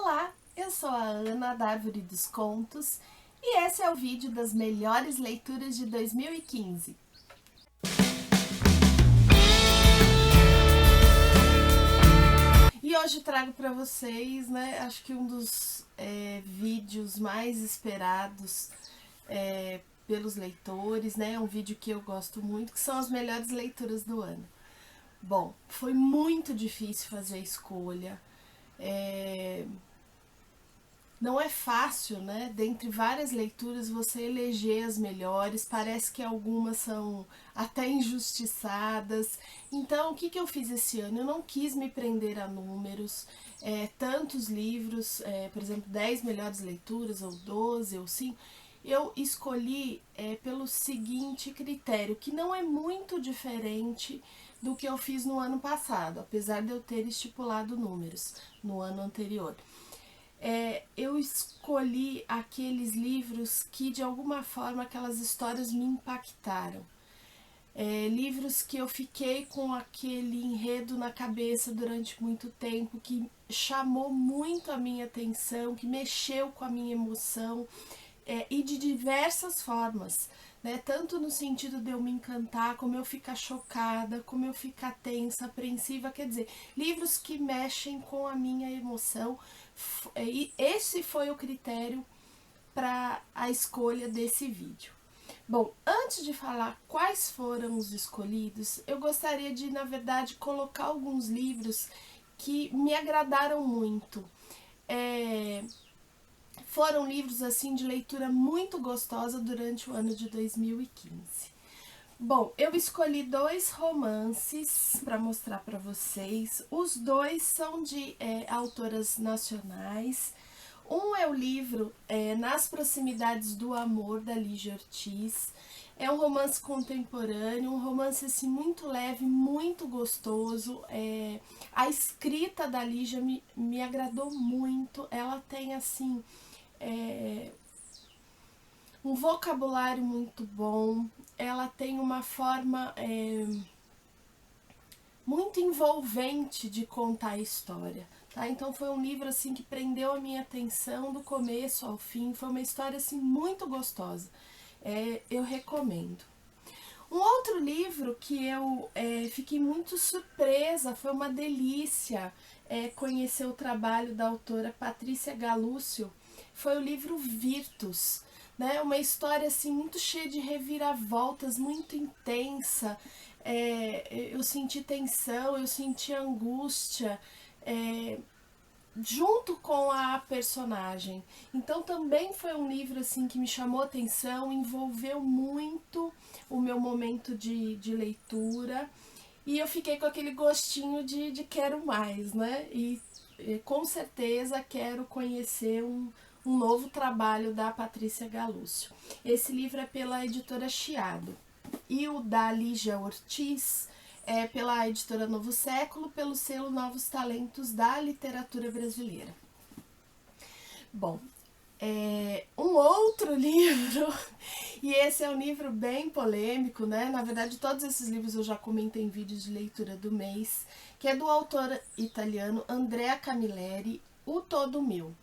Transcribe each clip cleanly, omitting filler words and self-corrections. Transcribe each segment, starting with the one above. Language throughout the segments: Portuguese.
Olá, eu sou a Ana da Árvore dos Contos e esse é o vídeo das melhores leituras de 2015. E hoje trago para vocês, acho que um dos vídeos mais esperados pelos leitores, um vídeo que eu gosto muito, que são as melhores leituras do ano. Bom, foi muito difícil fazer a escolha. Não é fácil, dentre várias leituras, você eleger as melhores. Parece que algumas são até injustiçadas. Então, o que eu fiz esse ano? Eu não quis me prender a números. Tantos livros, por exemplo, 10 melhores leituras, ou 12, ou 5. Eu escolhi pelo seguinte critério, que não é muito diferente do que eu fiz no ano passado, apesar de eu ter estipulado números no ano anterior. Eu escolhi aqueles livros que de alguma forma aquelas histórias me impactaram. Livros que eu fiquei com aquele enredo na cabeça durante muito tempo, que chamou muito a minha atenção, que mexeu com a minha emoção, e de diversas formas, tanto no sentido de eu me encantar, como eu ficar chocada, como eu ficar tensa, apreensiva, quer dizer, livros que mexem com a minha emoção, e esse foi o critério para a escolha desse vídeo. Bom, antes de falar quais foram os escolhidos, eu gostaria de, na verdade, colocar alguns livros que me agradaram muito. Foram livros assim de leitura muito gostosa durante o ano de 2015. Bom, eu escolhi 2 romances para mostrar para vocês. Os 2 são de autoras nacionais. Um é o livro Nas Proximidades do Amor, da Lígia Ortiz. É um romance contemporâneo, um romance assim, muito leve, muito gostoso. A escrita da Lígia me agradou muito. Ela tem assim um vocabulário muito bom. Ela tem uma forma muito envolvente de contar a história. Tá? Então foi um livro assim que prendeu a minha atenção do começo ao fim. Foi uma história assim muito gostosa. Eu recomendo. Um outro livro que eu fiquei muito surpresa, foi uma delícia conhecer o trabalho da autora Patrícia Galúcio, foi o livro Virtus, uma história assim muito cheia de reviravoltas, muito intensa. Eu senti tensão, eu senti angústia, junto com a personagem. Então também foi um livro assim que me chamou atenção, envolveu muito o meu momento de leitura, e eu fiquei com aquele gostinho de quero mais, E com certeza quero conhecer um novo trabalho da Patrícia Galúcio. Esse livro é pela editora Chiado. E o da Lígia Ortiz pela editora Novo Século, pelo selo Novos Talentos da Literatura Brasileira. Bom, um outro livro, e esse é um livro bem polêmico, Na verdade, todos esses livros eu já comentei em vídeos de leitura do mês, que é do autor italiano Andrea Camilleri, O Todo Meu.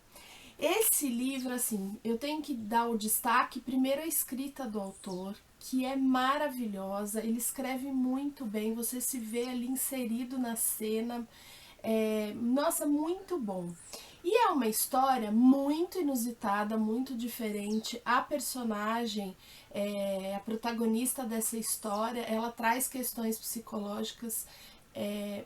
Esse livro, assim, eu tenho que dar o destaque, primeiro a escrita do autor, que é maravilhosa, ele escreve muito bem, você se vê ali inserido na cena, nossa, muito bom. E é uma história muito inusitada, muito diferente. A personagem, a protagonista dessa história, ela traz questões psicológicas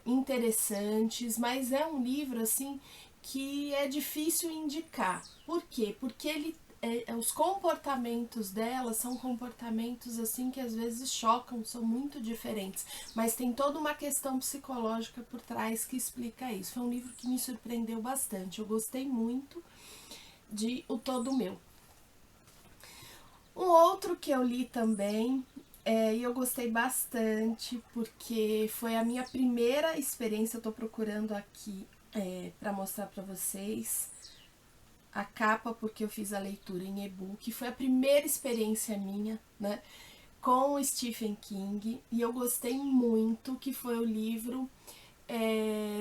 interessantes, mas é um livro assim que é difícil indicar. Por quê? Porque os comportamentos dela são comportamentos assim que às vezes chocam, são muito diferentes, mas tem toda uma questão psicológica por trás que explica isso. Foi um livro que me surpreendeu bastante, eu gostei muito de O Todo Meu. Um outro que eu li também, e eu gostei bastante, porque foi a minha primeira experiência, eu tô procurando aqui para mostrar para vocês a capa, porque eu fiz a leitura em e-book, foi a primeira experiência minha, com o Stephen King, e eu gostei muito, que foi o livro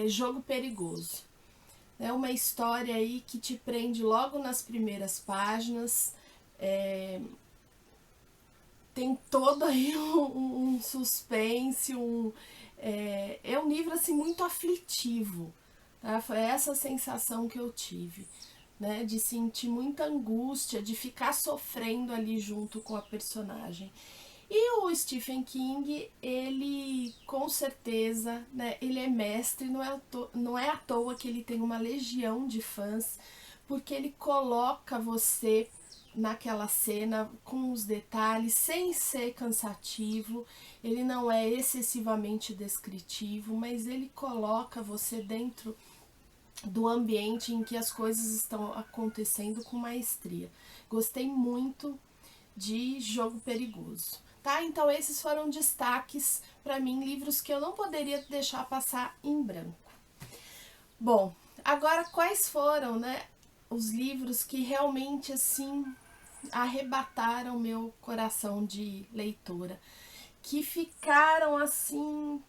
Jogo Perigoso. É uma história aí que te prende logo nas primeiras páginas. Tem todo aí um suspense, é um livro assim muito aflitivo, tá? Foi essa sensação que eu tive, né? De sentir muita angústia, de ficar sofrendo ali junto com a personagem. E o Stephen King, ele com certeza, né, ele é mestre, não é à toa que ele tem uma legião de fãs, porque ele coloca você naquela cena com os detalhes, sem ser cansativo, ele não é excessivamente descritivo, mas ele coloca você dentro do ambiente em que as coisas estão acontecendo com maestria. Gostei muito de Jogo Perigoso. Tá? Então esses foram destaques para mim, livros que eu não poderia deixar passar em branco. Bom, agora quais foram, né, os livros que realmente assim arrebataram meu coração de leitora, que ficaram assim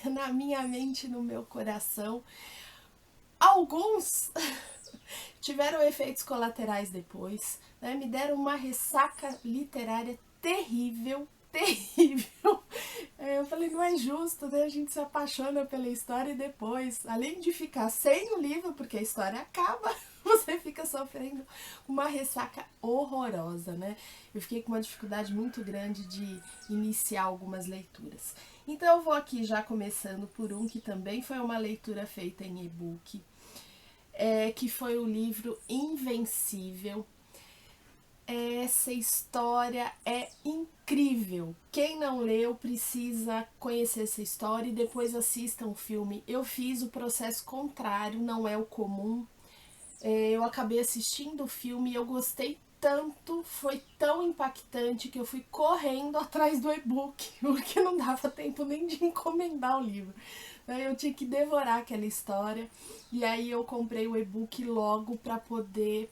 na minha mente, no meu coração. Alguns tiveram efeitos colaterais depois, né? Me deram uma ressaca literária terrível, terrível. Eu falei, não é justo, né? A gente se apaixona pela história e depois, além de ficar sem o livro, porque a história acaba, você fica sofrendo uma ressaca horrorosa, né? Eu fiquei com uma dificuldade muito grande de iniciar algumas leituras. Então eu vou aqui já começando por um que também foi uma leitura feita em e-book, que foi o livro Invencível. Essa história é incrível. Quem não leu precisa conhecer essa história e depois assista um filme. Eu fiz o processo contrário, não é o comum. Eu acabei assistindo o filme e eu gostei tanto, foi tão impactante que eu fui correndo atrás do e-book, porque não dava tempo nem de encomendar o livro. Eu tinha que devorar aquela história e aí eu comprei o e-book logo para poder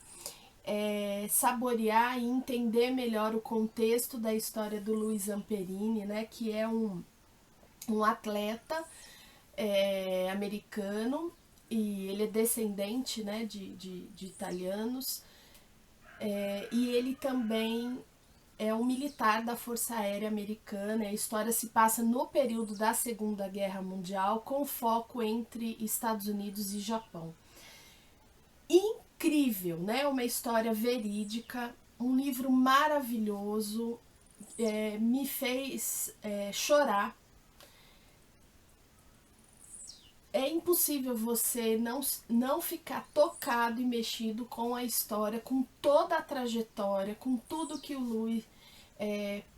saborear e entender melhor o contexto da história do Luiz Zamperini, né, que é um atleta americano e ele é descendente, né, de italianos, e ele também é um militar da Força Aérea Americana. A história se passa no período da Segunda Guerra Mundial, com foco entre Estados Unidos e Japão. Incrível, né? Uma história verídica, um livro maravilhoso, me fez chorar. É impossível você não ficar tocado e mexido com a história, com toda a trajetória, com tudo que o Louis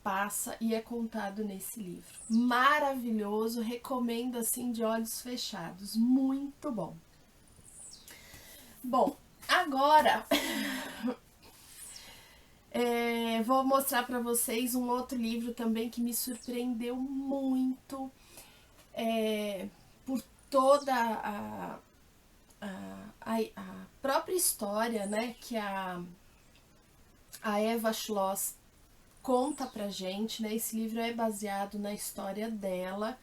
passa e é contado nesse livro. Maravilhoso, recomendo assim de olhos fechados, muito bom. Bom, agora vou mostrar para vocês um outro livro também que me surpreendeu muito por toda a própria história, né, que a Eva Schloss conta pra gente, né? Esse livro é baseado na história dela.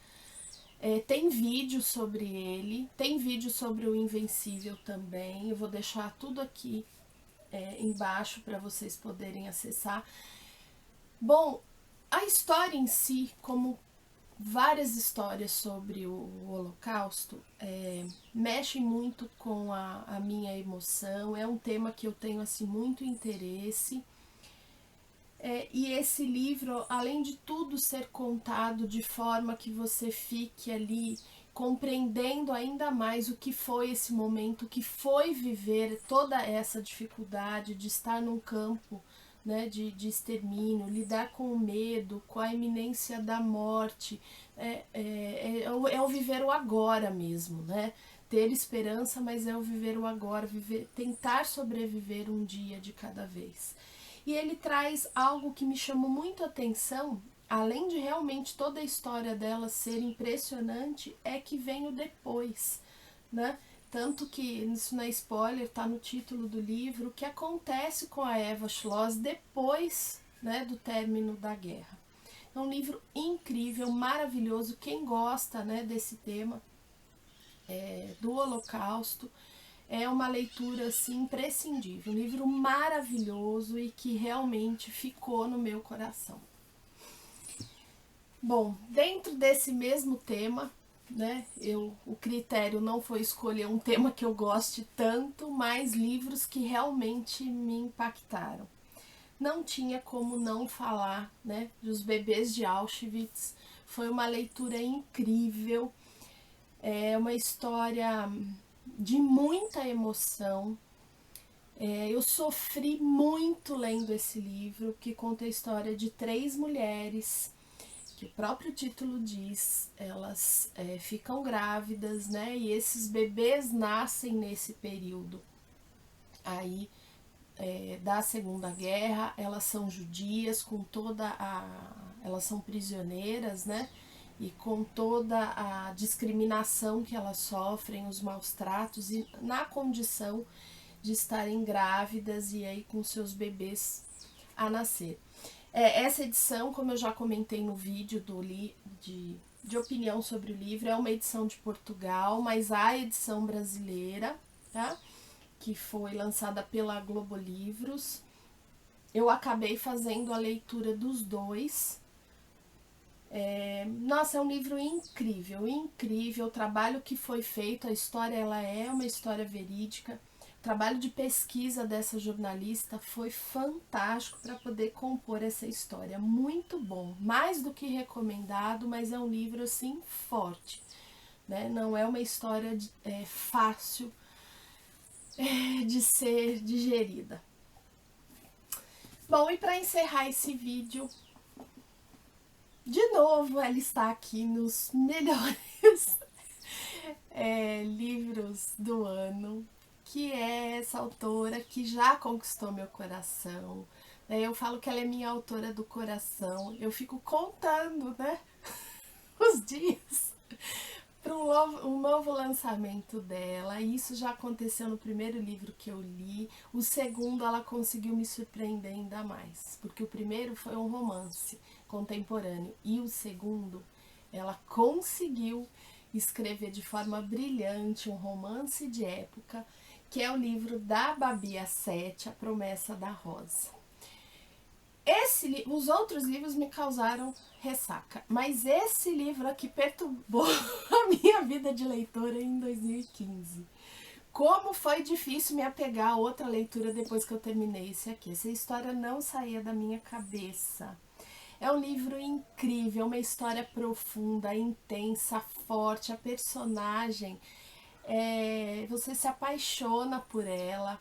Tem vídeo sobre ele, tem vídeo sobre o Invencível também. Eu vou deixar tudo aqui embaixo para vocês poderem acessar. Bom, a história em si, como várias histórias sobre o Holocausto, mexe muito com a minha emoção. É um tema que eu tenho assim muito interesse. E esse livro, além de tudo ser contado de forma que você fique ali compreendendo ainda mais o que foi esse momento, o que foi viver toda essa dificuldade de estar num campo, né, de extermínio, lidar com o medo, com a iminência da morte, é o viver o agora mesmo, né? Ter esperança, mas é o viver o agora, tentar sobreviver um dia de cada vez. E ele traz algo que me chamou muito a atenção, além de realmente toda a história dela ser impressionante, é que vem o depois, né? Tanto que, isso não é spoiler, tá no título do livro, o que acontece com a Eva Schloss depois, né, do término da guerra. É um livro incrível, maravilhoso. Quem gosta, né, desse tema do Holocausto. É uma leitura assim imprescindível, um livro maravilhoso e que realmente ficou no meu coração. Bom, dentro desse mesmo tema, né, o critério não foi escolher um tema que eu goste tanto, mas livros que realmente me impactaram. Não tinha como não falar, né, dos Bebês de Auschwitz. Foi uma leitura incrível, é uma história de muita emoção. Eu sofri muito lendo esse livro, que conta a história de 3 mulheres, que o próprio título diz, elas ficam grávidas, né? E esses bebês nascem nesse período aí da Segunda Guerra. Elas são judias, com toda elas são prisioneiras, né? E com toda a discriminação que elas sofrem, os maus tratos, e na condição de estarem grávidas e aí com seus bebês a nascer. Essa edição, como eu já comentei no vídeo de opinião sobre o livro, é uma edição de Portugal, mas há a edição brasileira, tá? Que foi lançada pela Globo Livros. Eu acabei fazendo a leitura dos dois. Nossa, é um livro incrível, incrível. O trabalho que foi feito, a história, ela é uma história verídica. O trabalho de pesquisa dessa jornalista foi fantástico para poder compor essa história. Muito bom, mais do que recomendado, mas é um livro assim forte, né? Não é uma história fácil de ser digerida. Bom, e para encerrar esse vídeo, de novo ela está aqui nos melhores livros do ano, que é essa autora que já conquistou meu coração. Eu falo que ela é minha autora do coração. Eu fico contando, né, os dias para um novo lançamento dela. E isso já aconteceu no primeiro livro que eu li. O segundo, ela conseguiu me surpreender ainda mais, porque o primeiro foi um romance contemporâneo e o segundo, ela conseguiu escrever de forma brilhante um romance de época, que é o livro da Babi Assete, A Promessa da Rosa. Os outros livros me causaram ressaca, mas esse livro aqui perturbou a minha vida de leitora em 2015. Como foi difícil me apegar a outra leitura depois que eu terminei esse aqui. Essa história não saía da minha cabeça. É um livro incrível, uma história profunda, intensa, forte. A personagem, você se apaixona por ela.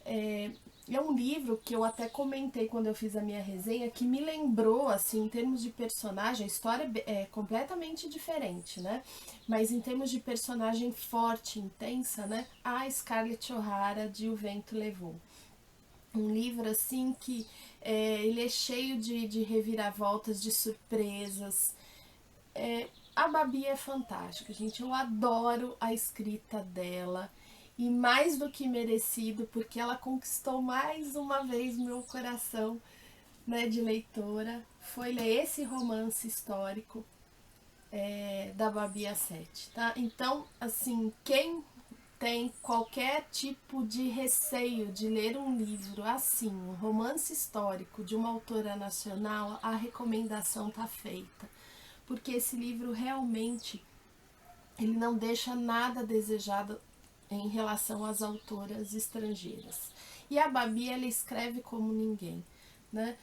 É um livro que eu até comentei quando eu fiz a minha resenha, que me lembrou, assim, em termos de personagem, a história é completamente diferente, né? Mas em termos de personagem forte, intensa, né? A Scarlett O'Hara de O Vento Levou. Um livro, assim, que ele é cheio de reviravoltas, de surpresas. A Babi é fantástica, gente. Eu adoro a escrita dela. E mais do que merecido, porque ela conquistou mais uma vez meu coração, né, de leitora. Foi ler esse romance histórico da Babi Assete, tá? Então, assim, quem tem qualquer tipo de receio de ler um livro assim, um romance histórico de uma autora nacional, a recomendação tá feita. Porque esse livro realmente, ele não deixa nada a desejar em relação às autoras estrangeiras. E a Babi, ela escreve como ninguém, né?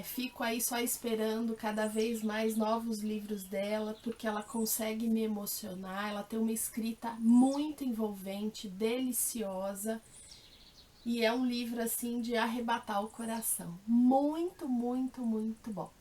Fico aí só esperando cada vez mais novos livros dela, porque ela consegue me emocionar, ela tem uma escrita muito envolvente, deliciosa, e é um livro assim de arrebatar o coração. Muito, muito, muito bom.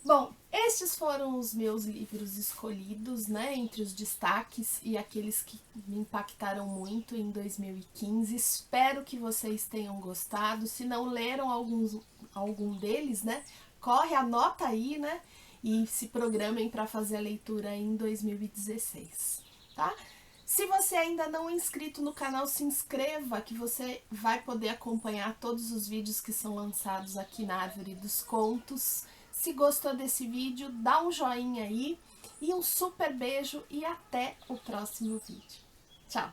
Bom, estes foram os meus livros escolhidos, né, entre os destaques e aqueles que me impactaram muito em 2015. Espero que vocês tenham gostado. Se não leram algum deles, né, corre, anota aí, né, e se programem para fazer a leitura em 2016, tá? Se você ainda não é inscrito no canal, se inscreva, que você vai poder acompanhar todos os vídeos que são lançados aqui na Árvore dos Contos. Se gostou desse vídeo, dá um joinha aí E um super beijo e até o próximo vídeo. Tchau!